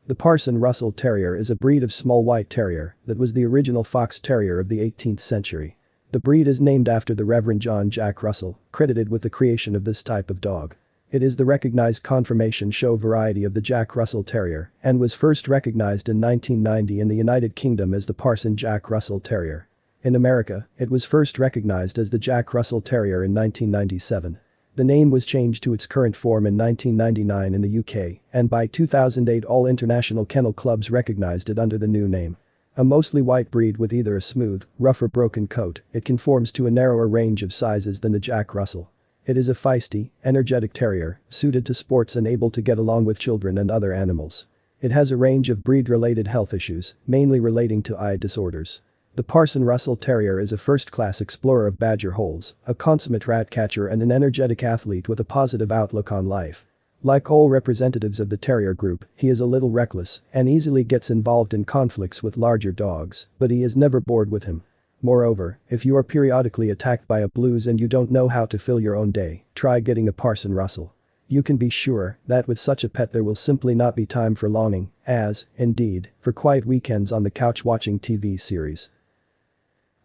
The Parson Russell Terrier is a breed of small white terrier that was the original fox terrier of the 18th century. The breed is named after the Reverend John Jack Russell, credited with the creation of this type of dog. It is the recognized conformation show variety of the Jack Russell Terrier and was first recognized in 1990 in the United Kingdom as the Parson Jack Russell Terrier. In America, it was first recognized as the Jack Russell Terrier in 1997. The name was changed to its current form in 1999 in the UK, and by 2008 all international kennel clubs recognized it under the new name. A mostly white breed with either a smooth, rough or broken coat, it conforms to a narrower range of sizes than the Jack Russell. It is a feisty, energetic terrier, suited to sports and able to get along with children and other animals. It has a range of breed-related health issues, mainly relating to eye disorders. The Parson Russell Terrier is a first-class explorer of badger holes, a consummate rat catcher and an energetic athlete with a positive outlook on life. Like all representatives of the terrier group, he is a little reckless and easily gets involved in conflicts with larger dogs, but he is never bored with him. Moreover, if you are periodically attacked by a blues and you don't know how to fill your own day, try getting a Parson Russell. You can be sure that with such a pet there will simply not be time for longing, as, indeed, for quiet weekends on the couch watching TV series.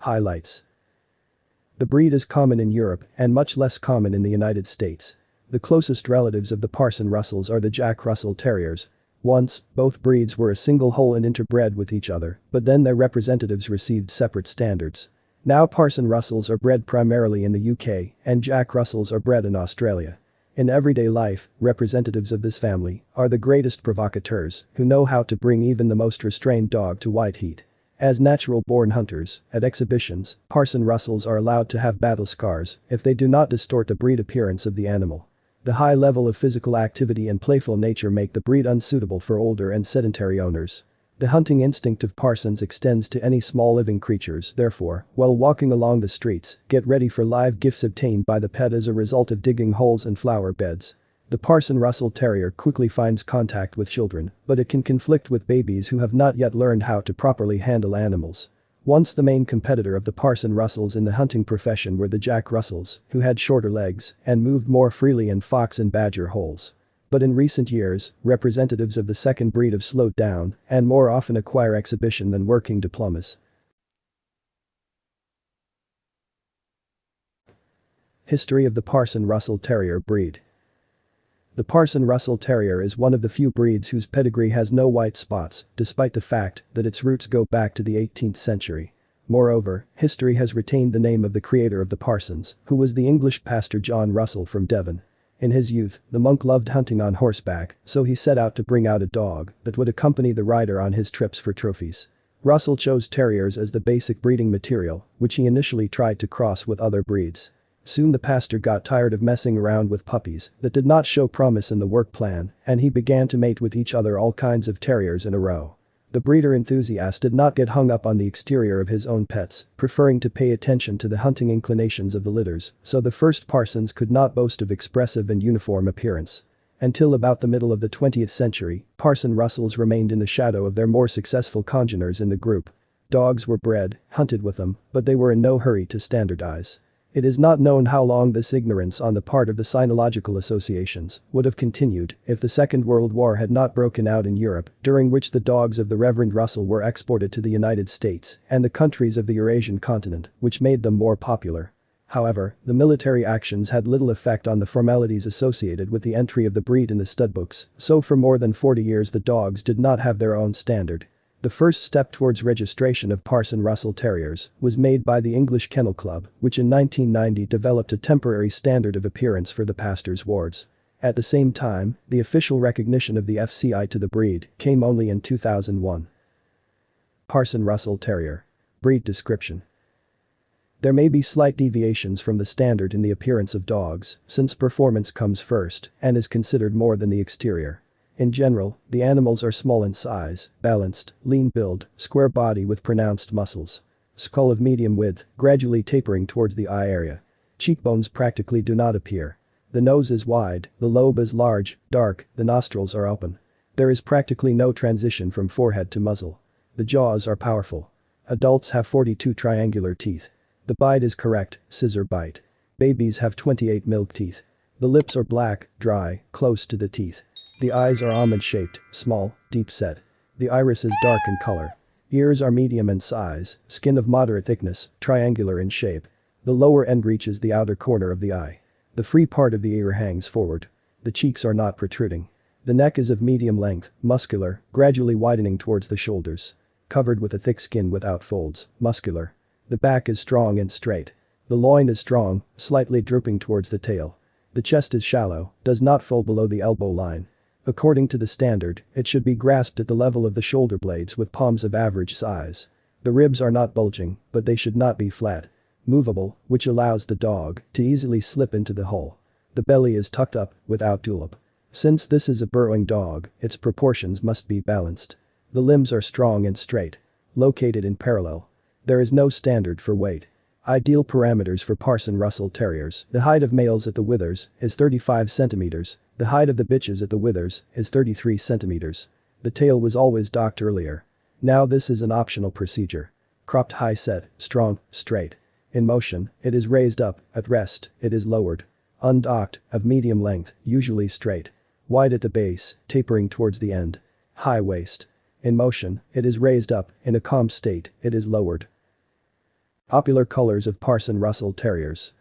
Highlights. The breed is common in Europe and much less common in the United States. The closest relatives of the Parson Russells are the Jack Russell Terriers. Once, both breeds were a single whole and interbred with each other, but then their representatives received separate standards. Now Parson Russells are bred primarily in the UK and Jack Russells are bred in Australia. In everyday life, representatives of this family are the greatest provocateurs who know how to bring even the most restrained dog to white heat. As natural-born hunters, at exhibitions, Parson Russells are allowed to have battle scars if they do not distort the breed appearance of the animal. The high level of physical activity and playful nature make the breed unsuitable for older and sedentary owners. The hunting instinct of Parsons extends to any small living creatures, therefore, while walking along the streets, get ready for live gifts obtained by the pet as a result of digging holes in flower beds. The Parson Russell Terrier quickly finds contact with children, but it can conflict with babies who have not yet learned how to properly handle animals. Once the main competitor of the Parson Russells in the hunting profession were the Jack Russells, who had shorter legs and moved more freely in fox and badger holes. But in recent years, representatives of the second breed have slowed down and more often acquire exhibition than working diplomas. History of the Parson Russell Terrier breed. The Parson Russell Terrier is one of the few breeds whose pedigree has no white spots, despite the fact that its roots go back to the 18th century. Moreover, history has retained the name of the creator of the Parsons, who was the English pastor John Russell from Devon. In his youth, the monk loved hunting on horseback, so he set out to bring out a dog that would accompany the rider on his trips for trophies. Russell chose terriers as the basic breeding material, which he initially tried to cross with other breeds. Soon the pastor got tired of messing around with puppies that did not show promise in the work plan, and he began to mate with each other all kinds of terriers in a row. The breeder enthusiast did not get hung up on the exterior of his own pets, preferring to pay attention to the hunting inclinations of the litters, so the first Parsons could not boast of expressive and uniform appearance. Until about the middle of the 20th century, Parson Russells remained in the shadow of their more successful congeners in the group. Dogs were bred, hunted with them, but they were in no hurry to standardize. It is not known how long this ignorance on the part of the cynological associations would have continued if the Second World War had not broken out in Europe, during which the dogs of the Reverend Russell were exported to the United States and the countries of the Eurasian continent, which made them more popular. However, the military actions had little effect on the formalities associated with the entry of the breed in the studbooks, so for more than 40 years the dogs did not have their own standard. The first step towards registration of Parson Russell Terriers was made by the English Kennel Club, which in 1990 developed a temporary standard of appearance for the pastor's wards. At the same time, the official recognition of the FCI to the breed came only in 2001. Parson Russell Terrier. Breed description. There may be slight deviations from the standard in the appearance of dogs, since performance comes first and is considered more than the exterior. In general, the animals are small in size, balanced, lean build, square body with pronounced muscles. Skull of medium width, gradually tapering towards the eye area. Cheekbones practically do not appear. The nose is wide, the lobe is large, dark, the nostrils are open. There is practically no transition from forehead to muzzle. The jaws are powerful. Adults have 42 triangular teeth. The bite is correct, scissor bite. Babies have 28 milk teeth. The lips are black, dry, close to the teeth. The eyes are almond-shaped, small, deep-set. The iris is dark in color. Ears are medium in size, skin of moderate thickness, triangular in shape. The lower end reaches the outer corner of the eye. The free part of the ear hangs forward. The cheeks are not protruding. The neck is of medium length, muscular, gradually widening towards the shoulders. Covered with a thick skin without folds, muscular. The back is strong and straight. The loin is strong, slightly drooping towards the tail. The chest is shallow, does not fall below the elbow line. According to the standard, it should be grasped at the level of the shoulder blades with palms of average size. The ribs are not bulging, but they should not be flat. Movable, which allows the dog to easily slip into the hole. The belly is tucked up, without julep. Since this is a burrowing dog, its proportions must be balanced. The limbs are strong and straight. Located in parallel. There is no standard for weight. Ideal parameters for Parson Russell Terriers. The height of males at the withers is 35 centimeters. The height of the bitches at the withers is 33 centimeters. The tail was always docked earlier. Now this is an optional procedure. Cropped high set, strong, straight. In motion, it is raised up, at rest, it is lowered. Undocked, of medium length, usually straight. Wide at the base, tapering towards the end. High waist. In motion, it is raised up, in a calm state, it is lowered. Popular colors of Parson Russell Terriers.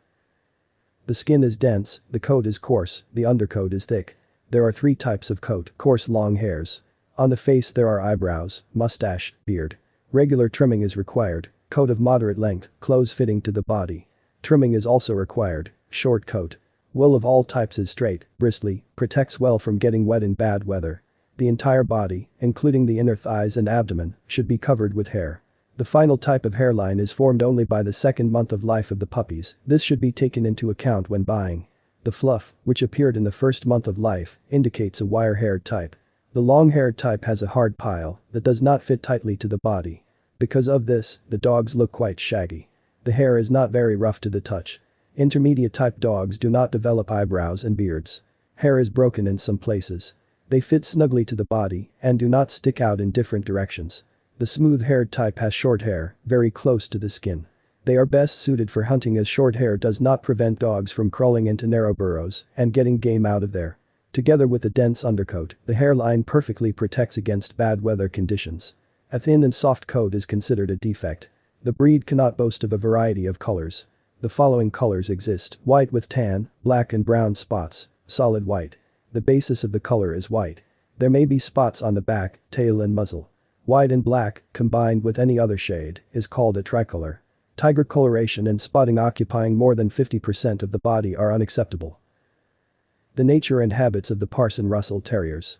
The skin is dense, the coat is coarse, the undercoat is thick. There are 3 types of coat: coarse long hairs. On the face there are eyebrows, mustache, beard. Regular trimming is required. Coat of moderate length, close fitting to the body. Trimming is also required. Short coat. Wool of all types is straight, bristly, protects well from getting wet in bad weather. The entire body, including the inner thighs and abdomen, should be covered with hair. The final type of hairline is formed only by the second month of life of the puppies. This should be taken into account when buying. The fluff, which appeared in the first month of life, indicates a wire-haired type. The long-haired type has a hard pile that does not fit tightly to the body. Because of this, the dogs look quite shaggy. The hair is not very rough to the touch. Intermediate type dogs do not develop eyebrows and beards. Hair is broken in some places. They fit snugly to the body and do not stick out in different directions. The smooth-haired type has short hair, very close to the skin. They are best suited for hunting as short hair does not prevent dogs from crawling into narrow burrows and getting game out of there. Together with a dense undercoat, the hairline perfectly protects against bad weather conditions. A thin and soft coat is considered a defect. The breed cannot boast of a variety of colors. The following colors exist: white with tan, black and brown spots, solid white. The basis of the color is white. There may be spots on the back, tail and muzzle. White and black, combined with any other shade, is called a tricolor. Tiger coloration and spotting occupying more than 50% of the body are unacceptable. The nature and habits of the Parson Russell Terriers.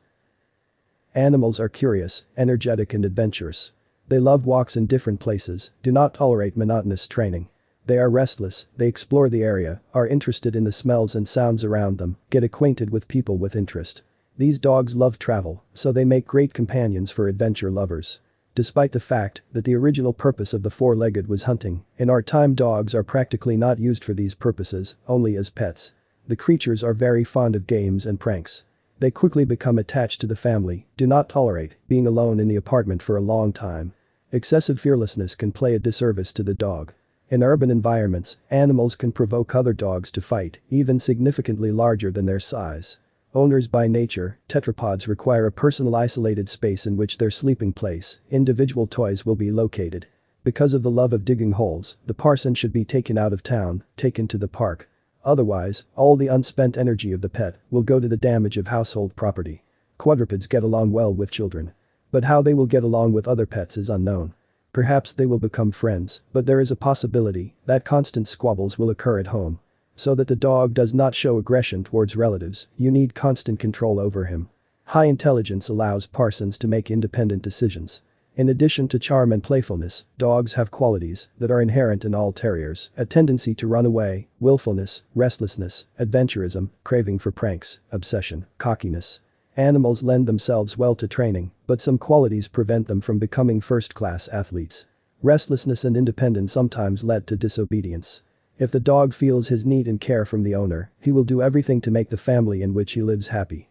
Animals are curious, energetic and adventurous. They love walks in different places, do not tolerate monotonous training. They are restless, they explore the area, are interested in the smells and sounds around them, get acquainted with people with interest. These dogs love travel, so they make great companions for adventure lovers. Despite the fact that the original purpose of the four-legged was hunting, in our time dogs are practically not used for these purposes, only as pets. The creatures are very fond of games and pranks. They quickly become attached to the family, do not tolerate being alone in the apartment for a long time. Excessive fearlessness can play a disservice to the dog. In urban environments, animals can provoke other dogs to fight, even significantly larger than their size. Owners by nature, tetrapods require a personal isolated space in which their sleeping place, individual toys will be located. Because of the love of digging holes, the parson should be taken out of town, taken to the park. Otherwise, all the unspent energy of the pet will go to the damage of household property. Quadrupeds get along well with children. But how they will get along with other pets is unknown. Perhaps they will become friends, but there is a possibility that constant squabbles will occur at home. So that the dog does not show aggression towards relatives, you need constant control over him. High intelligence allows parsons to make independent decisions. In addition to charm and playfulness, dogs have qualities that are inherent in all terriers: a tendency to run away, willfulness, restlessness, adventurism, craving for pranks, obsession, cockiness. Animals lend themselves well to training, but some qualities prevent them from becoming first-class athletes. Restlessness and independence sometimes lead to disobedience. If the dog feels his need and care from the owner, he will do everything to make the family in which he lives happy.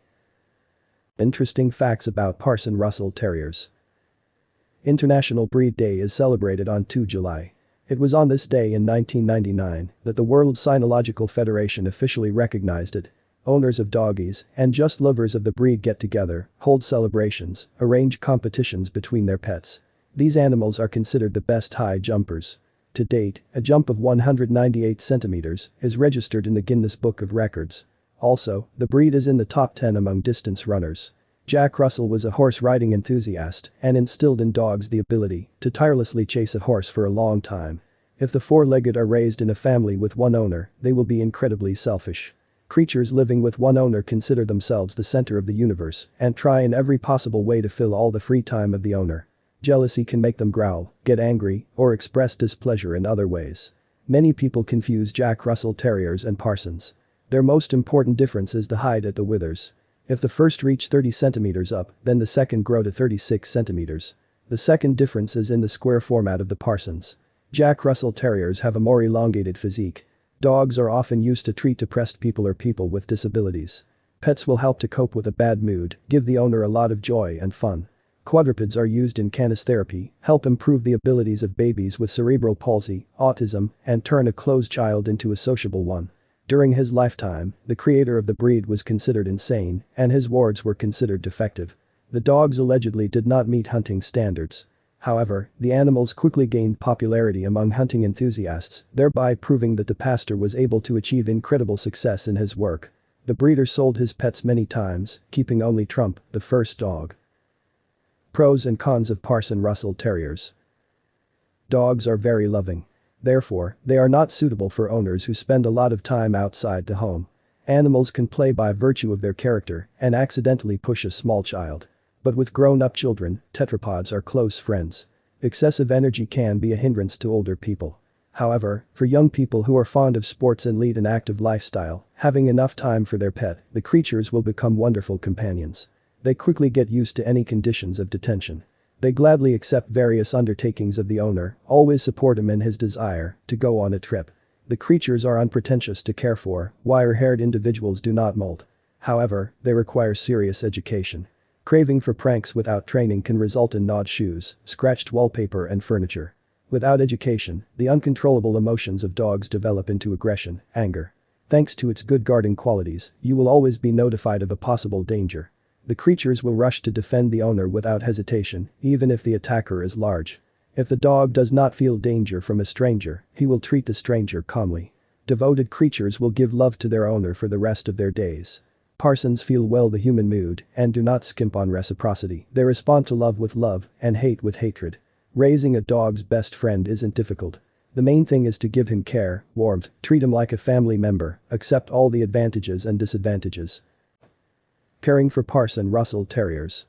Interesting facts about Parson Russell Terriers. International Breed Day is celebrated on 2 July. It was on this day in 1999 that the World Cynological Federation officially recognized it. Owners of doggies and just lovers of the breed get together, hold celebrations, arrange competitions between their pets. These animals are considered the best high jumpers. To date, a jump of 198 centimeters is registered in the Guinness Book of Records. Also, the breed is in the top 10 among distance runners. Jack Russell was a horse riding enthusiast and instilled in dogs the ability to tirelessly chase a horse for a long time. If the four-legged are raised in a family with one owner, they will be incredibly selfish. Creatures living with one owner consider themselves the center of the universe and try in every possible way to fill all the free time of the owner. Jealousy can make them growl, get angry, or express displeasure in other ways. Many people confuse Jack Russell Terriers and Parsons. Their most important difference is the height at the withers. If the first reach 30 centimeters up, then the second grow to 36 centimeters. The second difference is in the square format of the Parsons. Jack Russell Terriers have a more elongated physique. Dogs are often used to treat depressed people or people with disabilities. Pets will help to cope with a bad mood, give the owner a lot of joy and fun. Quadrupeds are used in kinesiotherapy, help improve the abilities of babies with cerebral palsy, autism, and turn a closed child into a sociable one. During his lifetime, the creator of the breed was considered insane, and his wards were considered defective. The dogs allegedly did not meet hunting standards. However, the animals quickly gained popularity among hunting enthusiasts, thereby proving that the pastor was able to achieve incredible success in his work. The breeder sold his pets many times, keeping only Trump, the first dog. Pros and cons of Parson Russell Terriers. Dogs are very loving. Therefore, they are not suitable for owners who spend a lot of time outside the home. Animals can play by virtue of their character and accidentally push a small child. But with grown-up children, tetrapods are close friends. Excessive energy can be a hindrance to older people. However, for young people who are fond of sports and lead an active lifestyle, having enough time for their pet, the creatures will become wonderful companions. They quickly get used to any conditions of detention. They gladly accept various undertakings of the owner, always support him in his desire to go on a trip. The creatures are unpretentious to care for, wire-haired individuals do not molt. However, they require serious education. Craving for pranks without training can result in gnawed shoes, scratched wallpaper and furniture. Without education, the uncontrollable emotions of dogs develop into aggression, anger. Thanks to its good guarding qualities, you will always be notified of a possible danger. The creatures will rush to defend the owner without hesitation, even if the attacker is large. If the dog does not feel danger from a stranger, he will treat the stranger calmly. Devoted creatures will give love to their owner for the rest of their days. Parsons feel well the human mood and do not skimp on reciprocity. They respond to love with love and hate with hatred. Raising a dog's best friend isn't difficult. The main thing is to give him care, warmth, treat him like a family member, accept all the advantages and disadvantages. Caring for Parson Russell Terriers.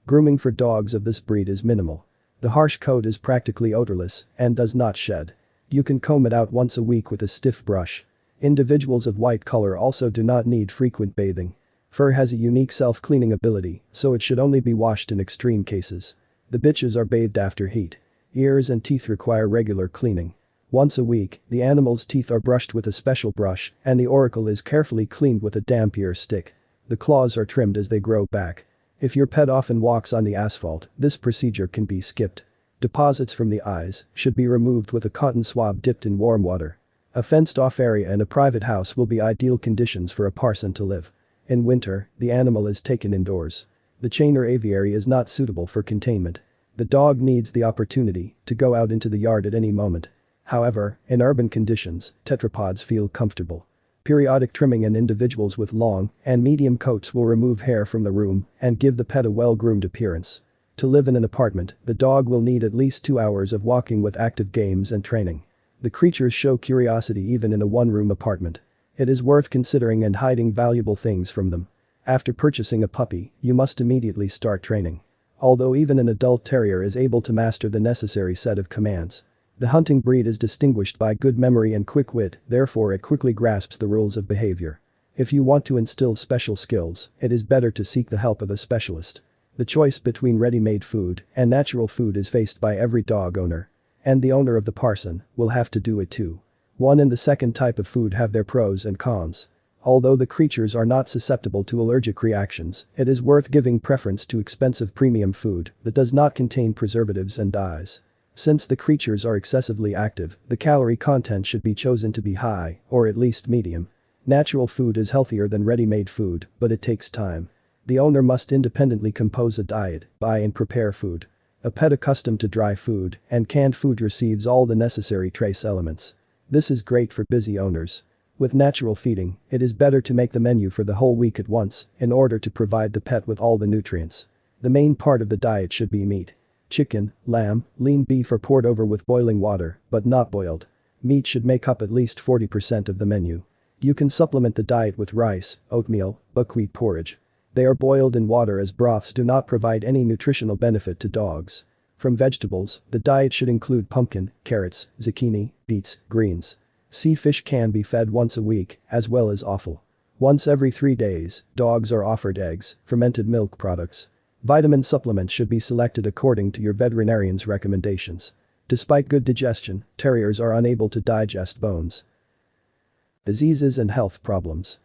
Grooming for dogs of this breed is minimal. The harsh coat is practically odorless and does not shed. You can comb it out once a week with a stiff brush. Individuals of white color also do not need frequent bathing. Fur has a unique self-cleaning ability, so it should only be washed in extreme cases. The bitches are bathed after heat. Ears and teeth require regular cleaning. Once a week, the animal's teeth are brushed with a special brush and the auricle is carefully cleaned with a damp ear stick. The claws are trimmed as they grow back. If your pet often walks on the asphalt, this procedure can be skipped. Deposits from the eyes should be removed with a cotton swab dipped in warm water. A fenced-off area in a private house will be ideal conditions for a parson to live. In winter, the animal is taken indoors. The chain or aviary is not suitable for containment. The dog needs the opportunity to go out into the yard at any moment. However, in urban conditions, tetrapods feel comfortable. Periodic trimming in individuals with long and medium coats will remove hair from the room and give the pet a well-groomed appearance. To live in an apartment, the dog will need at least 2 hours of walking with active games and training. The creatures show curiosity even in a one-room apartment. It is worth considering and hiding valuable things from them. After purchasing a puppy, you must immediately start training. Although even an adult terrier is able to master the necessary set of commands. The hunting breed is distinguished by good memory and quick wit, therefore it quickly grasps the rules of behavior. If you want to instill special skills, it is better to seek the help of a specialist. The choice between ready-made food and natural food is faced by every dog owner. And the owner of the parson will have to do it too. One and the second type of food have their pros and cons. Although the creatures are not susceptible to allergic reactions, it is worth giving preference to expensive premium food that does not contain preservatives and dyes. Since the creatures are excessively active, the calorie content should be chosen to be high, or at least medium. Natural food is healthier than ready-made food, but it takes time. The owner must independently compose a diet, buy and prepare food. A pet accustomed to dry food and canned food receives all the necessary trace elements. This is great for busy owners. With natural feeding, it is better to make the menu for the whole week at once in order to provide the pet with all the nutrients. The main part of the diet should be meat. Chicken, lamb, lean beef are poured over with boiling water, but not boiled. Meat should make up at least 40% of the menu. You can supplement the diet with rice, oatmeal, buckwheat porridge. They are boiled in water as broths do not provide any nutritional benefit to dogs. From vegetables, the diet should include pumpkin, carrots, zucchini, beets, greens. Sea fish can be fed once a week, as well as offal. Once every 3 days, dogs are offered eggs, fermented milk products. Vitamin supplements should be selected according to your veterinarian's recommendations. Despite good digestion, terriers are unable to digest bones. Diseases and health problems.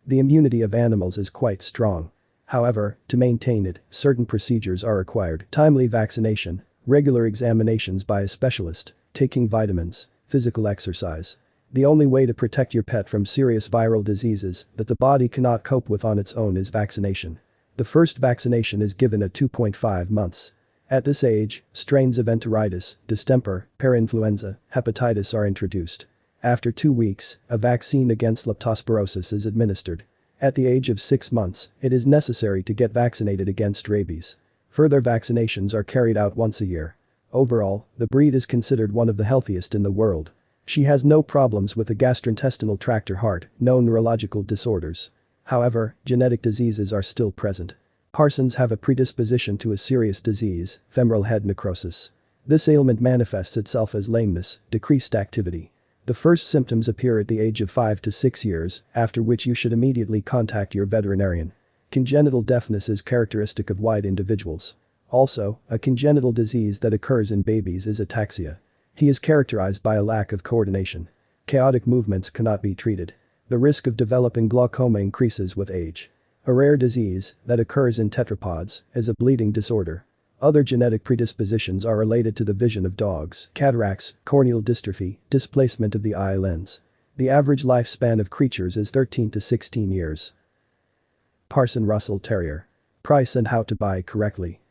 The immunity of animals is quite strong. However, to maintain it, certain procedures are required: timely vaccination, regular examinations by a specialist, taking vitamins, physical exercise. The only way to protect your pet from serious viral diseases that the body cannot cope with on its own is vaccination. The first vaccination is given at 2.5 months. At this age, strains of enteritis, distemper, parainfluenza, hepatitis are introduced. After 2 weeks, a vaccine against leptospirosis is administered. At the age of 6 months, it is necessary to get vaccinated against rabies. Further vaccinations are carried out once a year. Overall, the breed is considered one of the healthiest in the world. She has no problems with the gastrointestinal tract or heart, no neurological disorders. However, genetic diseases are still present. Parsons have a predisposition to a serious disease, femoral head necrosis. This ailment manifests itself as lameness, decreased activity. The first symptoms appear at the age of 5 to 6 years, after which you should immediately contact your veterinarian. Congenital deafness is characteristic of white individuals. Also, a congenital disease that occurs in babies is ataxia. He is characterized by a lack of coordination. Chaotic movements cannot be treated. The risk of developing glaucoma increases with age. A rare disease that occurs in tetrapods is a bleeding disorder. Other genetic predispositions are related to the vision of dogs: cataracts, corneal dystrophy, displacement of the eye lens. The average lifespan of creatures is 13 to 16 years. Parson Russell Terrier. Price and how to buy correctly.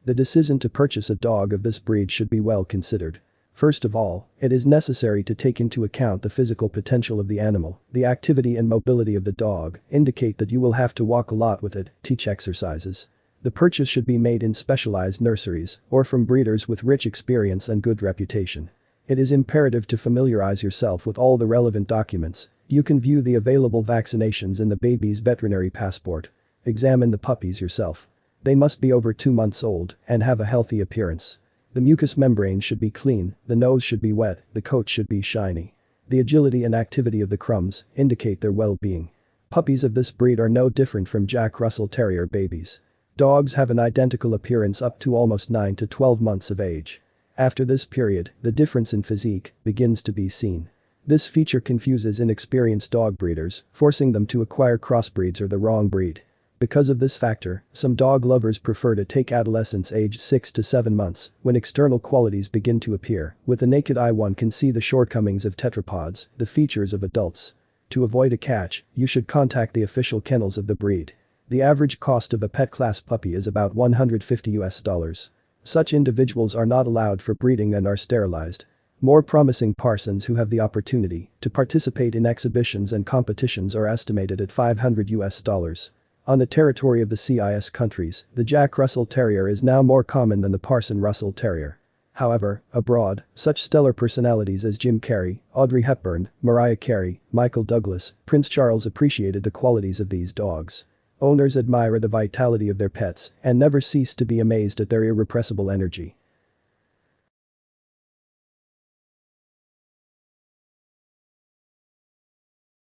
The decision to purchase a dog of this breed should be well considered. First of all, it is necessary to take into account the physical potential of the animal. The activity and mobility of the dog indicate that you will have to walk a lot with it, teach exercises. The purchase should be made in specialized nurseries or from breeders with rich experience and good reputation. It is imperative to familiarize yourself with all the relevant documents. You can view the available vaccinations in the baby's veterinary passport. Examine the puppies yourself. They must be over 2 months old and have a healthy appearance. The mucous membrane should be clean, the nose should be wet, the coat should be shiny. The agility and activity of the crumbs indicate their well-being. Puppies of this breed are no different from Jack Russell Terrier babies. Dogs have an identical appearance up to almost 9 to 12 months of age. After this period, the difference in physique begins to be seen. This feature confuses inexperienced dog breeders, forcing them to acquire crossbreeds or the wrong breed. Because of this factor, some dog lovers prefer to take adolescents aged 6 to 7 months, when external qualities begin to appear. With the naked eye one can see the shortcomings of tetrapods, the features of adults. To avoid a catch, you should contact the official kennels of the breed. The average cost of a pet class puppy is about $150. Such individuals are not allowed for breeding and are sterilized. More promising Parsons who have the opportunity to participate in exhibitions and competitions are estimated at $500. On the territory of the CIS countries, the Jack Russell Terrier is now more common than the Parson Russell Terrier. However, abroad, such stellar personalities as Jim Carrey, Audrey Hepburn, Mariah Carey, Michael Douglas, Prince Charles appreciated the qualities of these dogs. Owners admire the vitality of their pets and never cease to be amazed at their irrepressible energy.